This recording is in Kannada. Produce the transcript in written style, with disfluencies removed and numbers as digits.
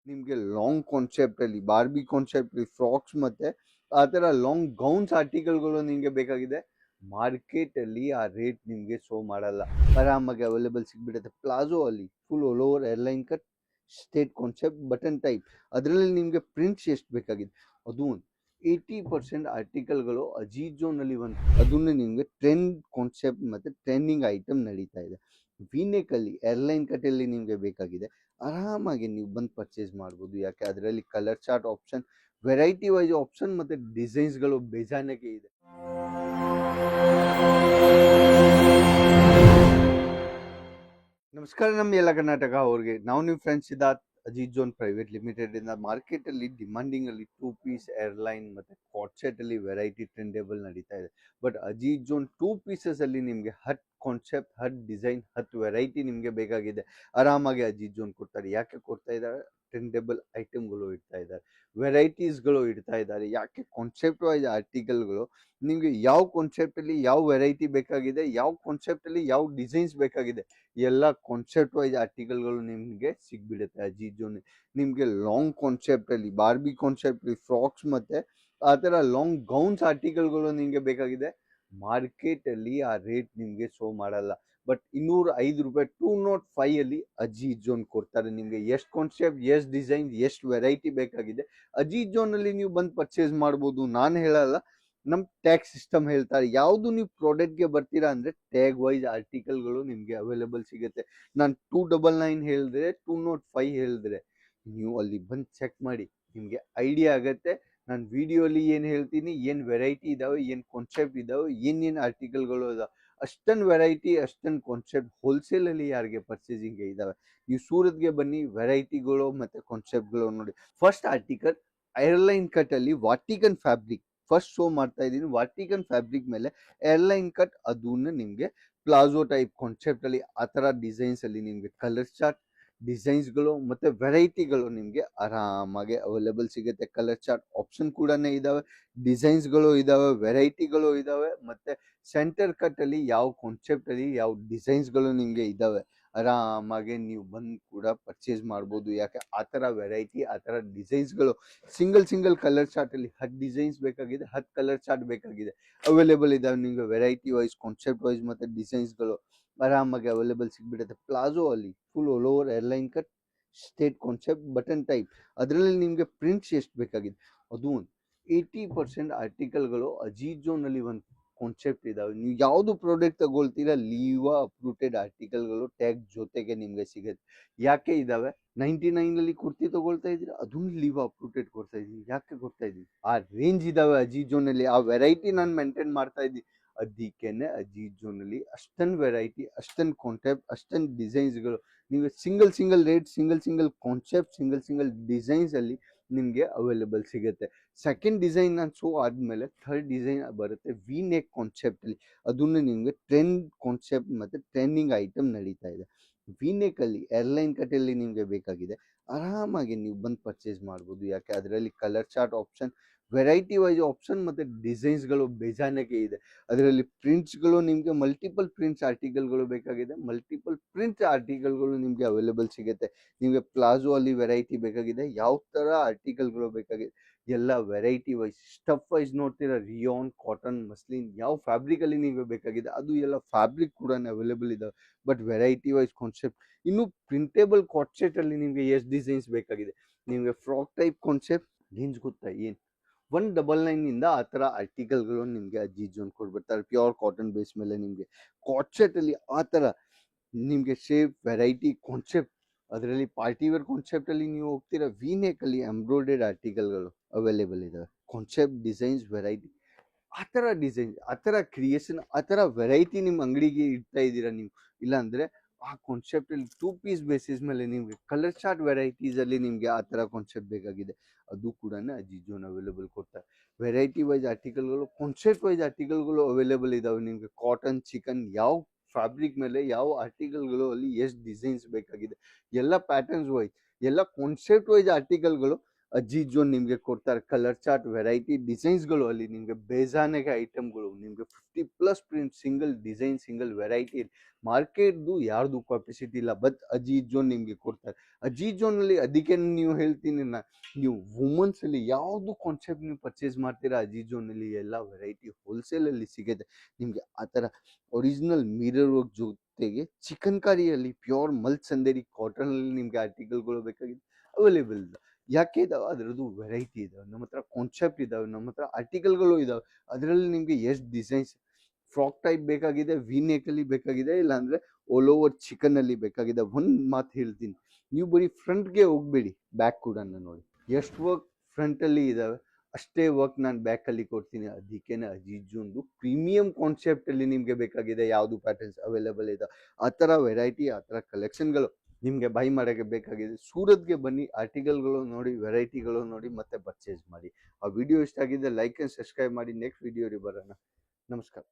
ನಿಮಗೆ ಲಾಂಗ್ ಕಾನ್ಸೆಪ್ಟ್ ಅಲ್ಲಿ ಬಾರ್ಬಿ ಕಾನ್ಸೆಪ್ಟ್ ಅಲ್ಲಿ ಫ್ರಾಕ್ಸ್ ಮತ್ತೆ ಆ ತರ ಲಾಂಗ್ ಗೌನ್ಸ್ ಆರ್ಟಿಕಲ್ಗಳು ನಿಮಗೆ ಬೇಕಾಗಿದೆ, ಮಾರ್ಕೆಟ್ ಅಲ್ಲಿ ಆ ರೇಟ್ ನಿಮಗೆ ಶೋ ಮಾಡಲ್ಲ, ಆರಾಮಾಗಿ ಅವೈಲೇಬಲ್ ಸಿಗ್ಬಿಡುತ್ತೆ. ಪ್ಲಾಜೋ ಅಲ್ಲಿ full all over airline cut state concept button type, ಅದರಲ್ಲಿ ನಿಮಗೆ ಪ್ರಿಂಟ್ಸ್ ಎಷ್ಟು ಬೇಕಾಗಿದೆ ಅದು 80% ಆರ್ಟಿಕಲ್ಗಳು ಅಜೀಜೋನಲ್ಲಿ ಒಂದು ಅದನ್ನು ನಿಮಗೆ ಟ್ರೆಂಡ್ ಕಾನ್ಸೆಪ್ಟ್ ಮತ್ತೆ ಟ್ರೆಂಡಿಂಗ್ ಐಟಮ್ ನಡೀತಾ ಇದೆ. ವಿನೆಕ್ ಅಲ್ಲಿ ಏರ್ಲೈನ್ ಕಟ್ಟಲ್ಲಿ ನಿಮಗೆ ಬೇಕಾಗಿದೆ, ಆರಾಮಾಗಿ ನೀವು ಬಂದು ಪರ್ಚೇಸ್ ಮಾಡ್ಬೋದು. ಯಾಕೆ ಅದರಲ್ಲಿ colour chart option, variety wise option ಮತ್ತೆ ಡಿಸೈನ್ಸ್ಗಳು ಬೇಜಾನಕ್ಕೆ ಇದೆ. ನಮಸ್ಕಾರ ನಮ್ಮ ಎಲ್ಲ ಕರ್ನಾಟಕ ಅವ್ರಿಗೆ, ನಾವು ನಿಮ್ಮ friends Siddharth Ajit zone private limited ಇಂದ. ಮಾರ್ಕೆಟ್ ಅಲ್ಲಿ ಡಿಮಾಂಡಿಂಗ್ ಅಲ್ಲಿ 2 ಪೀಸ್ ಏರ್ಲೈನ್ ಮತ್ತೆ ಕಾಟ್ ಸೆಟ್ ಅಲ್ಲಿ ವೆರೈಟಿ ಟ್ರೆಂಡೇಬಲ್ ನಡೀತಾ ಇದೆ. ಬಟ್ ಅಜೀತ್ ಜೋನ್ 2 ಪೀಸಸ್ ಅಲ್ಲಿ ನಿಮಗೆ 10 ಕಾನ್ಸೆಪ್ಟ್ 10 ಡಿಸೈನ್ 10 ವೆರೈಟಿ ನಿಮಗೆ ಬೇಕಾಗಿದೆ, ಆರಾಮಾಗಿ ಅಜೀತ್ ಜೋನ್ ಕೊಡ್ತಾರೆ. ಯಾಕೆ ಕೊಡ್ತಾ ಇದ್ದಾರೆ? ಟ್ರೆಂಡೇಬಲ್ ಐಟಮ್ಗಳು ಇಡ್ತಾ ಇದ್ದಾರೆ, ವೆರೈಟೀಸ್ಗಳು ಇಡ್ತಾ ಇದ್ದಾರೆ. ಯಾಕೆ? ಕಾನ್ಸೆಪ್ಟ್ ವೈಸ್ ಆರ್ಟಿಕಲ್ಗಳು ನಿಮಗೆ ಯಾವ ಕಾನ್ಸೆಪ್ಟ್ ಅಲ್ಲಿ ಯಾವ ವೆರೈಟಿ ಬೇಕಾಗಿದೆ, ಯಾವ ಕಾನ್ಸೆಪ್ಟ್ ಅಲ್ಲಿ ಯಾವ ಡಿಸೈನ್ಸ್ ಬೇಕಾಗಿದೆ, ಎಲ್ಲ ಕಾನ್ಸೆಪ್ಟ್ ವೈಸ್ ಆರ್ಟಿಕಲ್ಗಳು ನಿಮಗೆ ಸಿಗ್ಬಿಡುತ್ತೆ ಅಜೀತ್ ಜೋನ್. ನಿಮಗೆ ಲಾಂಗ್ ಕಾನ್ಸೆಪ್ಟ್ ಅಲ್ಲಿ ಬಾರ್ಬಿ ಕಾನ್ಸೆಪ್ಟ್ ಅಲ್ಲಿ ಫ್ರಾಕ್ಸ್ ಮತ್ತೆ ಆ ತರ ಲಾಂಗ್ ಗೌನ್ಸ್ ಆರ್ಟಿಕಲ್ಗಳು ನಿಮಗೆ ಬೇಕಾಗಿದೆ, ಮಾರ್ಕೆಟ್ ಅಲ್ಲಿ ಆ ರೇಟ್ ನಿಮಗೆ ಶೋ ಮಾಡಲ್ಲ. ಬಟ್ 205 ರೂಪಾಯಿ 205 ಅಲ್ಲಿ ಅಜೀತ್ ಜೋನ್ ಕೊಡ್ತಾರೆ ನಿಮಗೆ. ಎಷ್ಟು ಕಾನ್ಸೆಪ್ಟ್, ಎಷ್ಟು ಡಿಸೈನ್, ಎಷ್ಟು ವೆರೈಟಿ ಬೇಕಾಗಿದೆ ಅಜೀತ್ ಜೋನ್ ಅಲ್ಲಿ ನೀವು ಬಂದು ಪರ್ಚೇಸ್ ಮಾಡ್ಬೋದು. ನಾನು ಹೇಳಲ್ಲ, ನಮ್ ಟ್ಯಾಗ್ ಸಿಸ್ಟಮ್ ಹೇಳ್ತಾರೆ. ಯಾವ್ದು ನೀವು ಪ್ರಾಡಕ್ಟ್ಗೆ ಬರ್ತೀರಾ ಅಂದ್ರೆ ಟ್ಯಾಗ್ ವೈಸ್ ಆರ್ಟಿಕಲ್ಗಳು ನಿಮ್ಗೆ ಅವೈಲೇಬಲ್ ಸಿಗುತ್ತೆ. ನಾನು 299 ಹೇಳಿದ್ರೆ 205 ಹೇಳಿದ್ರೆ ನೀವು ಅಲ್ಲಿ ಬಂದು ಚೆಕ್ ಮಾಡಿ, ನಿಮ್ಗೆ ಐಡಿಯಾ ಆಗತ್ತೆ ನಾನು ವಿಡಿಯೋಲಿ ಏನ್ ಹೇಳ್ತೀನಿ, ಏನ್ ವೆರೈಟಿ ಇದಾವೆ, ಏನ್ ಕಾನ್ಸೆಪ್ಟ್ ಇದಾವೆ, ಏನೇನ್ ಆರ್ಟಿಕಲ್ಗಳು ಇದಾವೆ. ಅಷ್ಟೊಂದು ವೆರೈಟಿ ಅಷ್ಟೊಂದು ಕಾನ್ಸೆಪ್ಟ್ ಹೋಲ್ಸೇಲ್ ಅಲ್ಲಿ ಯಾರಿಗೆ ಪರ್ಚೇಸಿಂಗ್ ಇದಾವೆ. ನೀವು ಸೂರತ್ಗೆ ಬನ್ನಿ, ವೆರೈಟಿಗಳು ಮತ್ತೆ ಕಾನ್ಸೆಪ್ಟ್ಗಳು ನೋಡಿ. ಫಸ್ಟ್ ಆರ್ಟಿಕಲ್ ಏರ್ಲೈನ್ ಕಟ್ ಅಲ್ಲಿ ವಾಟಿಕನ್ ಫ್ಯಾಬ್ರಿಕ್ ಫಸ್ಟ್ ಶೋ ಮಾಡ್ತಾ ಇದ್ದೀನಿ. ವಾಟಿಕನ್ ಫ್ಯಾಬ್ರಿಕ್ ಮೇಲೆ ಏರ್ಲೈನ್ ಕಟ್, ಅದನ್ನ ನಿಮ್ಗೆ ಪ್ಲಾಜೋ ಟೈಪ್ ಕಾನ್ಸೆಪ್ಟ್ ಅಲ್ಲಿ ಆ ತರ ಡಿಸೈನ್ಸ್ ಅಲ್ಲಿ ನಿಮ್ಗೆ ಕಲರ್ ಚಾರ್ಟ್ ಡಿಸೈನ್ಸ್ಗಳು ಮತ್ತೆ ವೆರೈಟಿಗಳು ನಿಮ್ಗೆ ಆರಾಮಾಗಿ ಅವೈಲೇಬಲ್ ಸಿಗುತ್ತೆ. ಕಲರ್ ಚಾರ್ಟ್ ಆಪ್ಷನ್ ಕೂಡ ಇದಾವೆ, ಡಿಸೈನ್ಸ್ಗಳು ಇದಾವೆ, ವೆರೈಟಿಗಳು ಇದಾವೆ, ಮತ್ತೆ ಸೆಂಟರ್ ಕಟ್ ಅಲ್ಲಿ ಯಾವ ಕಾನ್ಸೆಪ್ಟ್ ಅಲ್ಲಿ ಯಾವ ಡಿಸೈನ್ಸ್ಗಳು ನಿಮ್ಗೆ ಇದಾವೆ, ಆರಾಮಾಗಿ ನೀವು ಬಂದು ಕೂಡ ಪರ್ಚೇಸ್ ಮಾಡ್ಬೋದು. ಯಾಕೆ? ಆ ಥರ ವೆರೈಟಿ ಆ ಥರ ಡಿಸೈನ್ಸ್ಗಳು ಸಿಂಗಲ್ ಕಲರ್ ಚಾರ್ಟ್ ಅಲ್ಲಿ 10 ಡಿಸೈನ್ಸ್ ಬೇಕಾಗಿದೆ, 10 ಕಲರ್ ಚಾರ್ಟ್ ಬೇಕಾಗಿದೆ, ಅವೈಲೇಬಲ್ ಇದಾವೆ ನಿಮ್ಗೆ. ವೆರೈಟಿ ವೈಸ್ ಕಾನ್ಸೆಪ್ಟ್ ವೈಸ್ ಮತ್ತೆ ಡಿಸೈನ್ಸ್ಗಳು ಆರಾಮಾಗಿ ಅವೈಲೇಬಲ್ ಸಿಗ್ಬಿಡುತ್ತೆ. ಪ್ಲಾಜೋ ಅಲ್ಲಿ full all over airline cut state concept button type, ಅದರಲ್ಲಿ ನಿಮ್ಗೆ ಪ್ರಿಂಟ್ಸ್ ಎಷ್ಟು ಬೇಕಾಗಿದೆ ಅದು 80% ಆರ್ಟಿಕಲ್ಗಳು ಅಜೀತ್ ಜೋನ್ ಅಲ್ಲಿ ಒಂದು ಕಾನ್ಸೆಪ್ಟ್ ಇದಾವೆ. ನೀವು ಯಾವ್ದು ಪ್ರಾಡಕ್ಟ್ ತಗೊಳ್ತೀರಾ ಲೀವಾ ಅಪ್ರೂಟೆಡ್ ಆರ್ಟಿಕಲ್ಗಳು ಟ್ಯಾಗ್ ಜೊತೆಗೆ ನಿಮ್ಗೆ ಸಿಗುತ್ತೆ. ಯಾಕೆ ಇದಾವೆ? 99 ಅಲ್ಲಿ ಕುರ್ತಿ ತಗೊಳ್ತಾ ಇದೀರಾ, ಅದನ್ನ ಲೀವಾ ಅಪ್ರೂಟೆಡ್ ಕೊಡ್ತಾ ಇದೀನಿ. ಯಾಕೆ ಕೊಡ್ತಾ ಇದೀನಿ? ಆ ರೇಂಜ್ ಇದಾವೆ ಅಜೀತ್ ಜೋನ್ ಅಲ್ಲಿ, ಆ ವೆರೈಟಿ ನಾನು ಮೇಂಟೈನ್ ಮಾಡ್ತಾ ಇದ್ದೀನಿ. ಅದಕ್ಕೇನೆ ಅಜೀತ್ ಜೋನ್ ಅಲ್ಲಿ ಅಷ್ಟೊಂದು ವೆರೈಟಿ, ಅಷ್ಟೊಂದು ಕಾನ್ಸೆಪ್ಟ್, ಅಷ್ಟೊಂದು ಡಿಸೈನ್ಸ್ಗಳು ನೀವು single rate, single concept, single designs ಅಲ್ಲಿ ನಿಮ್ಗೆ ಅವೈಲೇಬಲ್ ಸಿಗುತ್ತೆ. ಸೆಕೆಂಡ್ ಡಿಸೈನ್ ನಾನು ಶೋ ಆದ್ಮೇಲೆ ಥರ್ಡ್ ಡಿಸೈನ್ ಬರುತ್ತೆ ವಿ ನೆಕ್ ಕಾನ್ಸೆಪ್ಟ್ ಅಲ್ಲಿ, ಅದನ್ನು ನಿಮ್ಗೆ ಟ್ರೆಂಡ್ ಕಾನ್ಸೆಪ್ಟ್ ಮತ್ತೆ ಟ್ರೆಂಡಿಂಗ್ ಐಟಮ್ ನಡೀತಾ ಇದೆ. ವಿ ನೆಕ್ ಅಲ್ಲಿ ಏರ್ಲೈನ್ ಕಟ್ಟಲ್ಲಿ ನಿಮ್ಗೆ ಬೇಕಾಗಿದೆ, ಆರಾಮಾಗಿ ನೀವು ಬಂದು ಪರ್ಚೇಸ್ ಮಾಡ್ಬೋದು. ಯಾಕೆ? ಅದರಲ್ಲಿ colour chart option, variety wise option ಮತ್ತೆ ಡಿಸೈನ್ಸ್ಗಳು ಬೇಜಾನಕ್ಕೆ ಇದೆ. ಅದರಲ್ಲಿ ಪ್ರಿಂಟ್ಸ್ಗಳು ನಿಮಗೆ ಮಲ್ಟಿಪಲ್ ಪ್ರಿಂಟ್ಸ್ ಆರ್ಟಿಕಲ್ಗಳು ಬೇಕಾಗಿದೆ, ಮಲ್ಟಿಪಲ್ ಪ್ರಿಂಟ್ ಆರ್ಟಿಕಲ್ಗಳು ನಿಮಗೆ ಅವೈಲೇಬಲ್ ಸಿಗುತ್ತೆ. ನಿಮಗೆ ಪ್ಲಾಜೋ ಅಲ್ಲಿ ವೆರೈಟಿ ಬೇಕಾಗಿದೆ, ಯಾವ ತರ ಆರ್ಟಿಕಲ್ಗಳು ಬೇಕಾಗಿದೆ ಎಲ್ಲ ವೆರೈಟಿ ವೈಸ್ ಸ್ಟಫ್ ವೈಸ್ ನೋಡ್ತೀರಾ, ರಿಯಾನ್, ಕಾಟನ್, ಮಸ್ಲಿನ್, ಯಾವ ಫ್ಯಾಬ್ರಿಕ್ ಅಲ್ಲಿ ನಿಮಗೆ ಬೇಕಾಗಿದೆ ಅದು ಎಲ್ಲ ಫ್ಯಾಬ್ರಿಕ್ ಕೂಡ ಅವೈಲೇಬಲ್ ಇದಾವೆ. ಬಟ್ ವೆರೈಟಿ ವೈಸ್ ಕಾನ್ಸೆಪ್ಟ್, ಇನ್ನು ಪ್ರಿಂಟೇಬಲ್ ಕಾನ್ಸೆಪ್ಟ್ ಅಲ್ಲಿ ನಿಮಗೆ ಎಷ್ಟು ಡಿಸೈನ್ಸ್ ಬೇಕಾಗಿದೆ. ನಿಮಗೆ ಫ್ರಾಕ್ ಟೈಪ್ ಕಾನ್ಸೆಪ್ಟ್ ರೇಂಜ್ ಗೊತ್ತಾ ಏನು? 199 ಇಂದ ಆ ತರ ಆರ್ಟಿಕಲ್ಗಳು ನಿಮ್ಗೆ ಅಜೀತ್ ಜೋನ್ ಕೊಡ್ಬಿಡ್ತಾರೆ. ಪ್ಯೂರ್ ಕಾಟನ್ ಬೇಸ್ ಮೇಲೆ ನಿಮ್ಗೆ ಕಾಟ್ ಅಲ್ಲಿ ಆ ತರ ನಿಮ್ಗೆ ಶೇಪ್ ವೆರೈಟಿ ಕಾನ್ಸೆಪ್ಟ್, ಅದರಲ್ಲಿ ಪಾರ್ಟಿ ವೇರ್ ಕಾನ್ಸೆಪ್ಟ್ ಅಲ್ಲಿ ನೀವು ಹೋಗ್ತೀರಾ, ವಿನೆಕ್ ಅಲ್ಲಿ ಎಂಬ್ರಾಯ್ಡೆಡ್ ಆರ್ಟಿಕಲ್ಗಳು ಅವೈಲೇಬಲ್ ಇದಾವೆ. ಕಾನ್ಸೆಪ್ಟ್ ಡಿಸೈನ್ಸ್ ವೆರೈಟಿ ಆ ಥರ ಡಿಸೈನ್, ಆ ಥರ ಕ್ರಿಯೇಷನ್, ಆ ಥರ ವೆರೈಟಿ ನಿಮ್ಮ ಅಂಗಡಿಗೆ ಇಡ್ತಾ ಇದ್ದೀರಾ ನೀವು. ಇಲ್ಲಾಂದರೆ ಆ ಕಾನ್ಸೆಪ್ಟ್ ಅಲ್ಲಿ 2 ಪೀಸ್ ಬೇಸಿಸ್ ಮೇಲೆ ನಿಮಗೆ ಕಲರ್ ಚಾರ್ಟ್ ವೆರೈಟೀಸ್ ಅಲ್ಲಿ ನಿಮಗೆ ಆ ಥರ ಕಾನ್ಸೆಪ್ಟ್ ಬೇಕಾಗಿದೆ, ಅದು ಕೂಡ ಅಜೀತ್ ಜೋನ್ ಅವೈಲೇಬಲ್ ಕೊಡ್ತಾರೆ. ವೆರೈಟಿ ವೈಸ್ ಆರ್ಟಿಕಲ್ಗಳು, ಕಾನ್ಸೆಪ್ಟ್ ವೈಸ್ ಆರ್ಟಿಕಲ್ಗಳು ಅವೈಲೇಬಲ್ ಇದಾವೆ ನಿಮಗೆ. ಕಾಟನ್, ಚಿಕನ್, ಯಾವ ಫ್ಯಾಬ್ರಿಕ್ ಮೇಲೆ ಯಾವ ಆರ್ಟಿಕಲ್ಗಳು ಅಲ್ಲಿ ಎಷ್ಟು ಡಿಸೈನ್ಸ್ ಬೇಕಾಗಿದೆ, ಎಲ್ಲ ಪ್ಯಾಟರ್ನ್ಸ್ ವೈಸ್, ಎಲ್ಲ ಕಾನ್ಸೆಪ್ಟ್ ವೈಸ್ ಆರ್ಟಿಕಲ್ಗಳು ಅಜಿತ್ ಜೋನ್ ನಿಮಗೆ ಕೊಡ್ತಾರೆ. ಕಲರ್ ಚಾರ್ಟ್, ವೆರೈಟಿ ಡಿಸೈನ್ಸ್ಗಳು ಅಲ್ಲಿ ನಿಮಗೆ ಬೇಜಾನೆಗೆ ಐಟಮ್ಗಳು, ನಿಮಗೆ 50+ print, single design, single variety. ಮಾರ್ಕೆಟ್ದು ಯಾರ್ದು ಕೆಪಾಸಿಟಿ ಇಲ್ಲ, ಬಟ್ ಅಜಿತ್ ಜೋನ್ ನಿಮಗೆ ಕೊಡ್ತಾರೆ. ಅಜಿತ್ ಜೋನ್ ಅಲ್ಲಿ ಅದಕ್ಕೆ ನೀವು ಹೇಳ್ತೀನಿ ನೀವು ವುಮೆನ್ಸ್ ಅಲ್ಲಿ ಯಾವ್ದು ಕಾನ್ಸೆಪ್ಟ್ ನೀವು ಪರ್ಚೇಸ್ ಮಾಡ್ತೀರಾ ಅಜಿತ್ ಜೋನ್ ಅಲ್ಲಿ ಎಲ್ಲ ವೆರೈಟಿ ಹೋಲ್ಸೇಲ್ ಅಲ್ಲಿ ಸಿಗುತ್ತೆ ನಿಮ್ಗೆ. ಆ ತರ ಒರಿಜಿನಲ್ ಮಿರರ್ ವರ್ಕ್ ಜೊತೆಗೆ ಚಿಕನ್ ಕಾರಿಯಲ್ಲಿ ಪ್ಯೂರ್ ಮಲ್ಸಂದೇರಿ ಕಾಟನ್ ಅಲ್ಲಿ ನಿಮ್ಗೆ ಆರ್ಟಿಕಲ್ಗಳು ಬೇಕಾಗಿದೆ ಅವೈಲೇಬಲ್ ಇದೆ. ಯಾಕೆ ಇದಾವೆ? ಅದರದ್ದು ವೆರೈಟಿ ಇದಾವೆ ನಮ್ಮ ಹತ್ರ, ಕಾನ್ಸೆಪ್ಟ್ ಇದಾವೆ ನಮ್ಮ ಹತ್ರ, ಆರ್ಟಿಕಲ್ಗಳು ಇದಾವೆ. ಅದರಲ್ಲಿ ನಿಮ್ಗೆ ಎಷ್ಟು ಡಿಸೈನ್ಸ್, ಫ್ರಾಕ್ ಟೈಪ್ ಬೇಕಾಗಿದೆ, ವಿ ನೆಕ್ ಅಲ್ಲಿ ಬೇಕಾಗಿದೆ, ಇಲ್ಲಾಂದ್ರೆ ಆಲ್ ಓವರ್ ಚಿಕನ್ ಅಲ್ಲಿ ಬೇಕಾಗಿದೆ. ಒಂದ್ ಮಾತು ಹೇಳ್ತೀನಿ, ನೀವು ಬರೀ ಫ್ರಂಟ್ಗೆ ಹೋಗ್ಬೇಡಿ, ಬ್ಯಾಕ್ ಕೂಡ ನೋಡಿ ಎಷ್ಟು ವರ್ಕ್ ಫ್ರಂಟ್ ಅಲ್ಲಿ ಇದಾವೆ, ಅಷ್ಟೇ ವರ್ಕ್ ನಾನು ಬ್ಯಾಕ್ ಅಲ್ಲಿ ಕೊಡ್ತೀನಿ. ಅದಕ್ಕೇನೆ ಅಜಿತ್ ಜೋನ್ದು ಪ್ರೀಮಿಯಂ ಕಾನ್ಸೆಪ್ಟ್ ಅಲ್ಲಿ ನಿಮ್ಗೆ ಬೇಕಾಗಿದೆ ಯಾವ್ದು ಪ್ಯಾಟರ್ನ್ಸ್ ಅವೈಲೇಬಲ್ ಇದೆ ಆ ತರ ವೆರೈಟಿ, ಆ ತರ ಕಲೆಕ್ಷನ್ಗಳು ನಿಮ್ಗೆ ಬೈ ಮಾಡೋಕ್ಕೆ ಬೇಕಾಗಿದೆ, ಸೂರತ್ಗೆ ಬನ್ನಿ, ಆರ್ಟಿಕಲ್ಗಳು ನೋಡಿ, ವೆರೈಟಿಗಳು ನೋಡಿ, ಮತ್ತೆ ಪರ್ಚೇಸ್ ಮಾಡಿ. ಆ ವಿಡಿಯೋ ಇಷ್ಟ ಆಗಿದೆ ಲೈಕ್ ಅಂಡ್ ಸಬ್ಸ್ಕ್ರೈಬ್ ಮಾಡಿ. ನೆಕ್ಸ್ಟ್ ವಿಡಿಯೋ ಬರೋಣ. ನಮಸ್ಕಾರ.